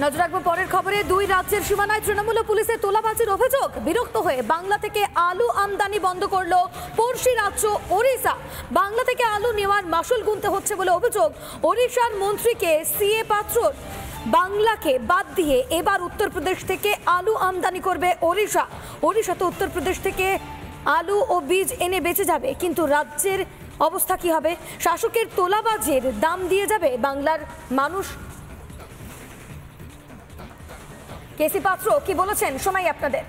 নজর রাখবো পরের খবরে। দুই রাজ্যের সীমানায় তৃণমূল পুলিশের তোলাবাজির অভিযোগ। বিরক্ত হয়ে বাংলা থেকে আলু আমদানি বন্ধ করলো পড়শি রাজ্য ওড়িশা। বাংলা থেকে আলু নেওয়ার মাসুল গুনতে হচ্ছে বলে অভিযোগ ওড়িশার মন্ত্রীকে। সিএ পাত্রর বাংলাকে বাদ দিয়ে এবার উত্তরপ্রদেশ থেকে আলু আমদানি করবে ওড়িশা। ওড়িশা তো উত্তরপ্রদেশ থেকে আলু ও বীজ এনে বেঁচে যাবে, কিন্তু রাজ্যের অবস্থা কি হবে? শাসকের তোলাবাজির দাম দিয়ে যাবে বাংলার মানুষ। কেসি পাত্র কি বলেছেন শোনাই আপনাদের।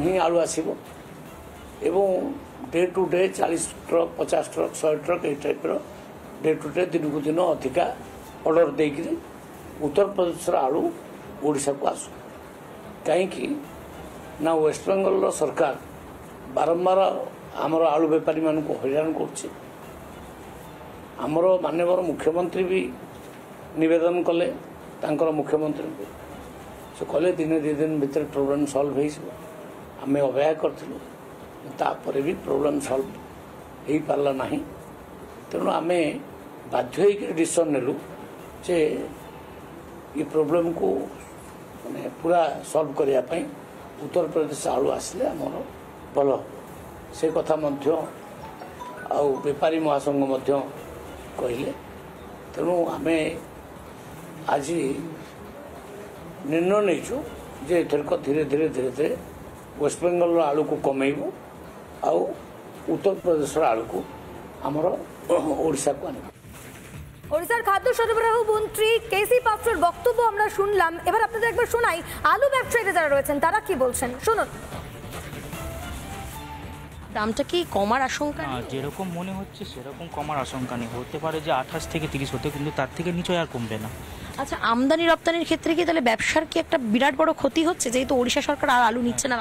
ହିଁ ଆଳୁ ଆସିବ ଏବଂ day to day 40 truck 50 truck 100 truck ଏଇ ଟାଇପ୍ର ଡେ ଟୁ ଡେ ଦିନକୁ ଦିନ ଅଧିକା ଅର୍ଡ଼ର ଦେଇକରି ଉତ୍ତରପ୍ରଦେଶର ଆଳୁ ଓଡ଼ିଶାକୁ ଆସୁ। କାହିଁକି ନା ୱେଷ୍ଟବେଙ୍ଗଲର ସରକାର ବାରମ୍ବାର ଆମର ଆଳୁ ବେପାରୀମାନଙ୍କୁ ହଇରାଣ କରୁଛି। ଆମର ମାନ୍ୟବର ମୁଖ୍ୟମନ୍ତ୍ରୀ ବି ନିବେଦନ କଲେ ତାଙ୍କର ମୁଖ୍ୟମନ୍ତ୍ରୀଙ୍କୁ, ସେ କହିଲେ ଦିନେ ଦୁଇ ଦିନ ଭିତରେ ପ୍ରୋବ୍ଲେମ୍ ସଲ୍ଭ ହେଇଯିବ। ଆମେ ଅପେକ୍ଷା କରିଥିଲୁ, ତାପରେ ବି ପ୍ରୋବ୍ଲେମ୍ ସଲ୍ଭ ହେଇପାରିଲା ନାହିଁ। ତେଣୁ ଆମେ ବାଧ୍ୟ ହେଇକି ଡିସିସନ୍ ନେଲୁ ଯେ ଏ ପ୍ରୋବ୍ଲେମ୍କୁ ମାନେ ପୁରା ସଲ୍ଭ କରିବା ପାଇଁ ଉତ୍ତରପ୍ରଦେଶ ଆଳୁ ଆସିଲେ ଆମର ଭଲ। ସେ କଥା ମଧ୍ୟ ଆଉ ବେପାରୀ ମହାସଂଘ ମଧ୍ୟ କହିଲେ। ତେଣୁ ଆମେ ଆଜି ନିର୍ଣ୍ଣୟ ନେଇଛୁ ଯେ ଏଥରକ ଧୀରେ ଧୀରେ ଧୀରେ ଧୀରେ ୱେଷ୍ଟବେଙ୍ଗଲର ଆଳୁକୁ କମେଇବୁ ଆଉ ଉତ୍ତରପ୍ରଦେଶର ଆଳୁକୁ ଆମର ଓଡ଼ିଶାକୁ ଆଣିବୁ। ওড়িশার খাদ্য সরবরাহ মন্ত্রী কেসি পাত্রর বক্তব্য আমরা শুনলাম। এবার আপনাদের একবার শোনাই আলু ব্যবসায়ীরা যারা রয়েছেন তারা কি বলছেন, শুনুন। দামটা কি কমার আশঙ্কা? যেরকম মনে হচ্ছে সেরকম কমার আশঙ্কা নেই। হতে পারে যে 28 থেকে 30 হতে, কিন্তু তার থেকে নিচে আর কমবে না। আচ্ছা, আমদানি রপ্তানির ক্ষেত্রে কি তাহলে ব্যবসার কি একটা বিরাট বড় ক্ষতি হচ্ছে, যেহেতু ওড়িশা সরকার আর আলু নিচ্ছে না?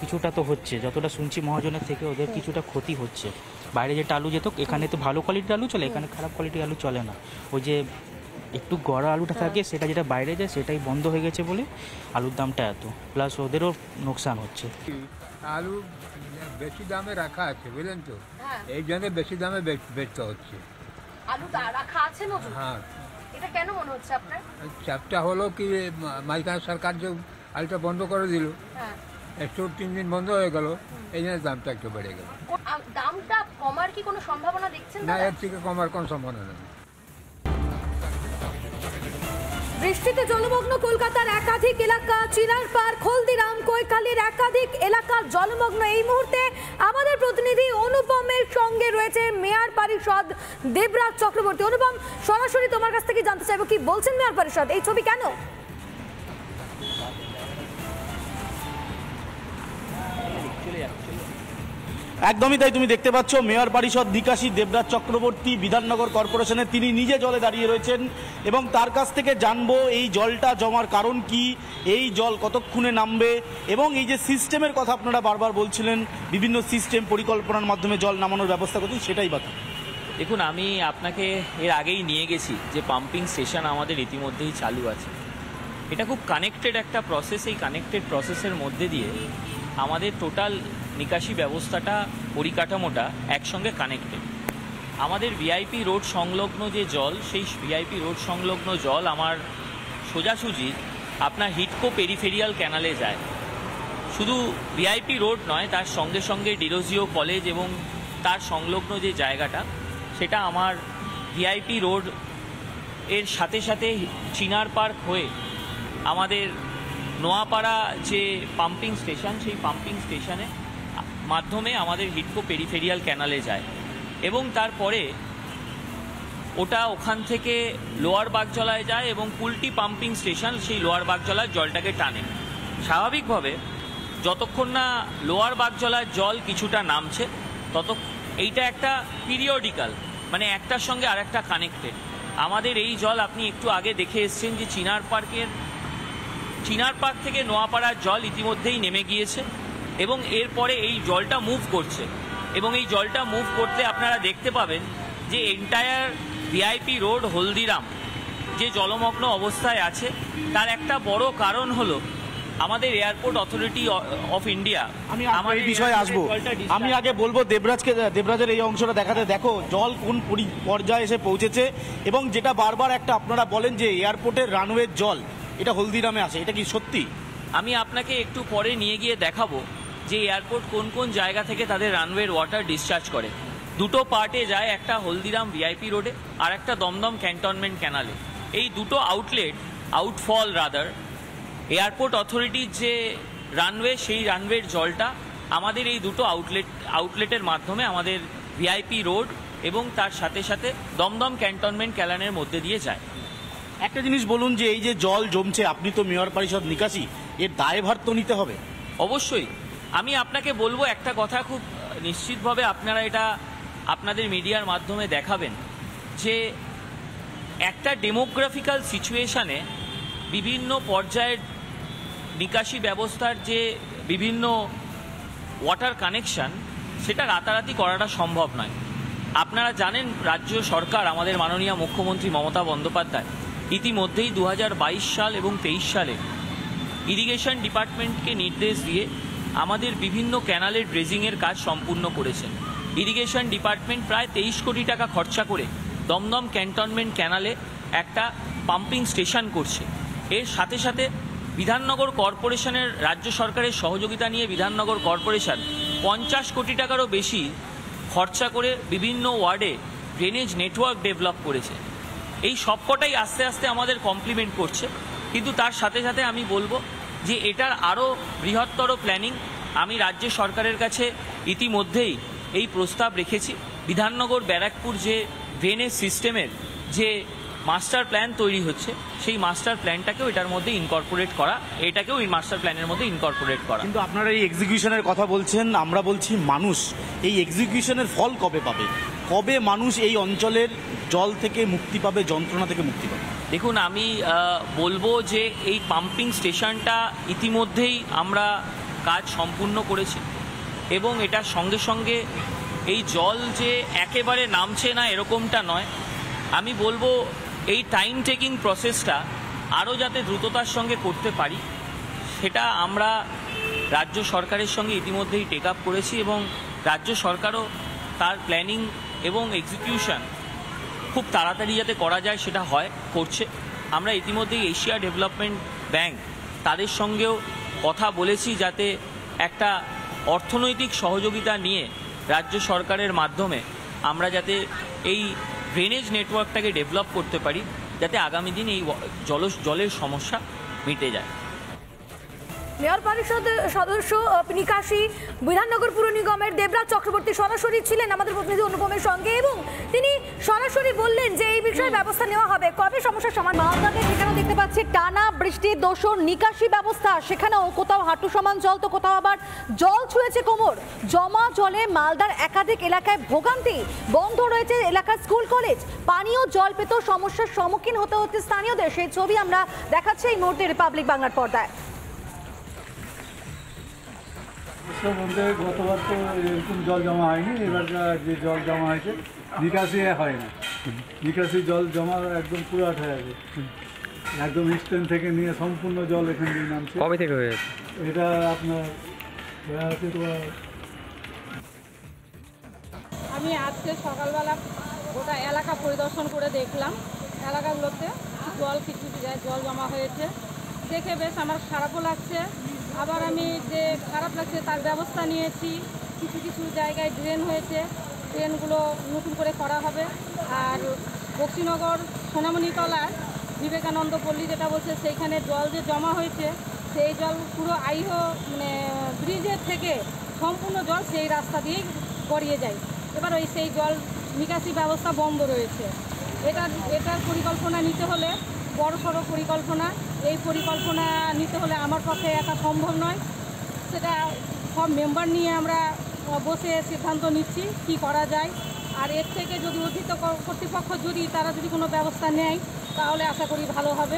কিছুটা তো হচ্ছে, যতটা শুনছি মহাজনের থেকে ওদের কিছুটা ক্ষতি হচ্ছে। বাইরে যেটা আলু যেত, এখানে তো ভালো কোয়ালিটির আলু চলে, এখানে খারাপ কোয়ালিটির আলু চলে না। ওই যে একটু গড়া আলুটা থাকে সেটা যেটা বাইরে যায় সেটাই বন্ধ হয়ে গেছে বলে আলুর দামটা এত, প্লাস ওদেরও নোকসান হচ্ছে। আলু বেশি দামে রাখা আছে, বুঝলেন তো, এই জন্য বেশি দামে বেচতে হচ্ছে। আলুটা রাখা আছে নজর। হ্যাঁ, এটা কেন মনে হচ্ছে আপনার? চাপটা হলো কি মাঝখানে সরকার যে আলুটা বন্ধ করে দিল, একটু 3 দিন বন্ধ হয়ে গেল, এই জন্য দামটা একটু বেড়ে গেল। দামটা কমার কি কোনো সম্ভাবনা দেখছেন? না, এর থেকে কমার কোনো সম্ভাবনা নেই। বৃষ্টিতে জলমগ্ন কলকাতার একাধিক এলাকা, চিনার পার্ক, হলদিরাম, কৈকালির একাধিক এলাকা জলমগ্ন। এই মুহূর্তে আমাদের প্রতিনিধি অনুপমের সঙ্গে রয়েছে মেয়র পরিষদ দেবরাজ চক্রবর্তী। অনুপম, সরাসরি তোমার কাছ থেকে জানতে চাইবো কি বলছেন মেয়র পরিষদ, এই ছবি কেন? একদমই তাই, তুমি দেখতে পাচ্ছ মেয়র পরিষদ নিকাশী দেবরাজ চক্রবর্তী বিধাননগর কর্পোরেশনের, তিনি নিজে জলে দাঁড়িয়ে রয়েছেন এবং তার কাছ থেকে জানবো এই জলটা জমার কারণ কি, এই জল কতক্ষণে নামবে এবং এই যে সিস্টেমের কথা আপনারা বারবার বলছিলেন, বিভিন্ন সিস্টেম পরিকল্পনার মাধ্যমে জল নামানোর ব্যবস্থা করছেন, সেটাই বাকি। দেখুন, আমি আপনাকে এর আগেই নিয়ে গেছি যে পাম্পিং স্টেশন আমাদের ইতিমধ্যেই চালু আছে। এটা খুব কানেক্টেড একটা প্রসেস। এই কানেক্টেড প্রসেসের মধ্যে দিয়ে আমাদের টোটাল নিকাশি ব্যবস্থাটা, পরিকাঠামোটা একসঙ্গে কানেক্টেড। আমাদের ভিআইপি রোড সংলগ্ন যে জল, সেই ভিআইপি রোড সংলগ্ন জল আমার সোজাসুজি আপনার হিডকো পেরিফেরিয়াল ক্যানালে যায়। শুধু ভিআইপি রোড নয়, তার সঙ্গে সঙ্গে ডিরোজিও কলেজ এবং তার সংলগ্ন যে জায়গাটা, সেটা আমার ভিআইপি রোড এর সাথে সাথে চিনার পার্ক হয়ে আমাদের নোয়াপাড়া যে পাম্পিং স্টেশন, সেই পাম্পিং স্টেশনে মাধ্যমে আমাদের হিডকো পেরিফেরিয়াল ক্যানালে যায় এবং তারপরে ওটা ওখান থেকে লোয়ার বাগজলায় যায় এবং কুলটি পাম্পিং স্টেশন সেই লোয়ার বাগজলার জলটাকে টানে। স্বাভাবিকভাবে যতক্ষণ না লোয়ার বাগজলার জল কিছুটা নামছে এইটা একটা পিরিয়ডিক্যাল, মানে একটার সঙ্গে আরেকটা কানেক্টেড। আমাদের এই জল আপনি একটু আগে দেখে এসছেন যে চিনার পার্ক থেকে নোয়াপাড়ার জল ইতিমধ্যেই নেমে গিয়েছে এবং এরপরে এই জলটা মুভ করছে এবং এই জলটা মুভ করতে আপনারা দেখতে পাবেন যে এন্টায়ার ভিআইপি রোড হলদিরাম যে জলমগ্ন অবস্থায় আছে, তার একটা বড় কারণ হলো আমাদের এয়ারপোর্ট অথরিটি অফ ইন্ডিয়া এই বিষয়ে আসবো। আমি আগে বলবো দেবরাজের এই অংশটা দেখাতে, দেখো জল কোন পর্যায়ে এসে পৌঁছেছে, এবং যেটা বারবার একটা আপনারা বলেন যে এয়ারপোর্টের রানওয়ের জল এটা হলদিরামে আসে, এটা কি সত্যি? আমি আপনাকে একটু পরে নিয়ে গিয়ে দেখাবো যে এয়ারপোর্ট কোন কোন জায়গা থেকে তাদের রানওয়ের ওয়াটার ডিসচার্জ করে। দুটো পার্টে যায়, একটা হলদিরাম ভিআইপি রোডে আর একটা দমদম ক্যান্টনমেন্ট ক্যানালে। এই দুটো আউটফল রাদার এয়ারপোর্ট অথরিটির যে রানওয়ে, সেই রানওয়ের জলটা আমাদের এই দুটো আউটলেটের মাধ্যমে আমাদের ভিআইপি রোড এবং তার সাথে সাথে দমদম ক্যান্টনমেন্ট ক্যানালের মধ্যে দিয়ে যায়। একটা জিনিস বলুন, যে এই যে জল জমছে, আপনি তো মেয়র পরিষদ নিকাশি, এর দায়ভার তো নিতে হবে। অবশ্যই। আমি আপনাকে বলবো একটা কথা, খুব নিশ্চিতভাবে আপনারা এটা আপনাদের মিডিয়ার মাধ্যমে দেখাবেন, যে একটা ডেমোগ্রাফিক্যাল সিচুয়েশানে বিভিন্ন পর্যায়ের নিকাশি ব্যবস্থার যে বিভিন্ন ওয়াটার কানেকশন, সেটা রাতারাতি করাটা সম্ভব নয়। আপনারা জানেন রাজ্য সরকার, আমাদের মাননীয় মুখ্যমন্ত্রী মমতা বন্দ্যোপাধ্যায় ইতিমধ্যেই 2022 সাল এবং 23 সালে ইরিগেশন ডিপার্টমেন্টকে নির্দেশ দিয়ে আমাদের বিভিন্ন ক্যানালের ড্রেজিংয়ের কাজ সম্পূর্ণ করেছেন। ইরিগেশন ডিপার্টমেন্ট প্রায় 23 কোটি টাকা খরচা করে দমদম ক্যান্টনমেন্ট ক্যানালে একটা পাম্পিং স্টেশন করছে। এর সাথে সাথে বিধাননগর কর্পোরেশনের রাজ্য সরকারের সহযোগিতা নিয়ে বিধাননগর কর্পোরেশন 50 কোটি টাকারও বেশি খরচা করে বিভিন্ন ওয়ার্ডে ড্রেনেজ নেটওয়ার্ক ডেভেলপ করেছে। এই সবকটাই আস্তে আস্তে আমাদের কমপ্লিমেন্ট করছে, কিন্তু তার সাথে সাথে আমি বলবো যে এটার আরও বৃহত্তর প্ল্যানিং আমি রাজ্য সরকারের কাছে ইতিমধ্যেই এই প্রস্তাব রেখেছি। বিধাননগর ব্যারাকপুর যে ড্রেনেজ সিস্টেমের যে মাস্টার প্ল্যান তৈরি হচ্ছে, সেই মাস্টার প্ল্যানটাকেও এটার মধ্যে ইনকর্পোরেট করা, এটাকেও এই মাস্টার প্ল্যানের মধ্যে ইনকর্পোরেট করা। কিন্তু আপনারা এই এক্সিকিউশনের কথা বলছেন, আমরা বলছি মানুষ এই এক্সিকিউশনের ফল কবে পাবে? কবে মানুষ এই অঞ্চলের জল থেকে মুক্তি পাবে, যন্ত্রণা থেকে মুক্তি পাবে? দেখুন, আমি বলবো যে এই পাম্পিং স্টেশনটা ইতিমধ্যেই আমরা কাজ সম্পূর্ণ করেছি, এবং এটার সঙ্গে সঙ্গে এই জল যে একেবারে নামছে না এরকমটা নয়। আমি বলবো এই টাইম টেকিং প্রসেসটা আরও যাতে দ্রুততার সঙ্গে করতে পারি, সেটা আমরা রাজ্য সরকারের সঙ্গে ইতিমধ্যেই টেক আপ করেছি, এবং রাজ্য সরকারও তার প্ল্যানিং এবং এক্সিকিউশন খুব তাড়াতাড়ি যাতে করা যায় সেটা করছে। আমরা ইতিমধ্যেই এশিয়া ডেভেলপমেন্ট ব্যাংক তাদের সঙ্গেও কথা বলেছি, যাতে একটা অর্থনৈতিক সহযোগিতা নিয়ে রাজ্য সরকারের মাধ্যমে আমরা যাতে এই ড্রেনেজ নেটওয়ার্কটাকে ডেভেলপ করতে পারি, যাতে আগামী দিন এই জলের সমস্যা মিটে যায়। মেয়র পরিষদ সদস্য নিকাশি বিধাননগর পুর নিগমের দেবরাজ চক্রবর্তী সরাসরি ছিলেন আমাদের প্রতিনিধি অনুপমের সঙ্গে, এবং তিনি সরাসরি বললেন যে এই বিষয়ে ব্যবস্থা নেওয়া হবে। কবে সমস্যার সমাধান? মালদাতে যেখানে দেখতে পাচ্ছি টানা বৃষ্টির দোষর নিকাশি ব্যবস্থা, সেখানেও কোথাও হাঁটু সমান জল, তো কোথাও আবার জল ছুঁয়েছে কোমর। জমা জলে মালদার একাধিক এলাকায় ভোগান্তি, বন্ধ রয়েছে এলাকার স্কুল কলেজ, পানীয় জল পেতেও সমস্যার সম্মুখীন হতে হচ্ছে স্থানীয়দের। সেই ছবি আমরা দেখাচ্ছি এই মুহূর্তে রিপাবলিক বাংলার পর্দায়। মধ্যে গতবার তো এরকম জল জমা হয়নি, এবার যে জল জমা হয়েছে নিকাশি হয় না, নিকাশি জল জমা একদম পুরাট হয়ে আছে, একদম স্ট্যান্ড থেকে নিয়ে সম্পূর্ণ জল এখান দিয়ে নামছে। কবে থেকে হয়েছে এটা? আপনার আমি আজকে সকালবেলা গোটা এলাকা পরিদর্শন করে দেখলাম, এলাকাগুলোতে কিছু জল জমা হয়েছে, দেখে বেশ আমার খারাপও লাগছে। আবার আমি যে খারাপ লাগছে তার ব্যবস্থা নিয়েছি, কিছু কিছু জায়গায় ড্রেন হয়েছে, ড্রেনগুলো নতুন করে করা হবে। আর বক্সিনগর সোনামণিতলার বিবেকানন্দ পল্লী যেটা বলছে, সেইখানে জল যে জমা হয়েছে, সেই জল পুরো ব্রিজের থেকে সম্পূর্ণ জল সেই রাস্তা দিয়েই গড়িয়ে যায়। এবার সেই জল নিকাশি ব্যবস্থা বন্ধ রয়েছে। এটার পরিকল্পনা নিতে হলে বড়সড় পরিকল্পনা, এই পরিকল্পনা নিতে হলে আমার পক্ষে একা সম্ভব নয়। সেটা সব মেম্বার নিয়ে আমরা বসে সিদ্ধান্ত নিচ্ছি কি করা যায়। আর এর থেকে যদি অধিকৃত কর্তৃপক্ষ তারা যদি কোনো ব্যবস্থা নেয়, তাহলে আশা করি ভালো হবে।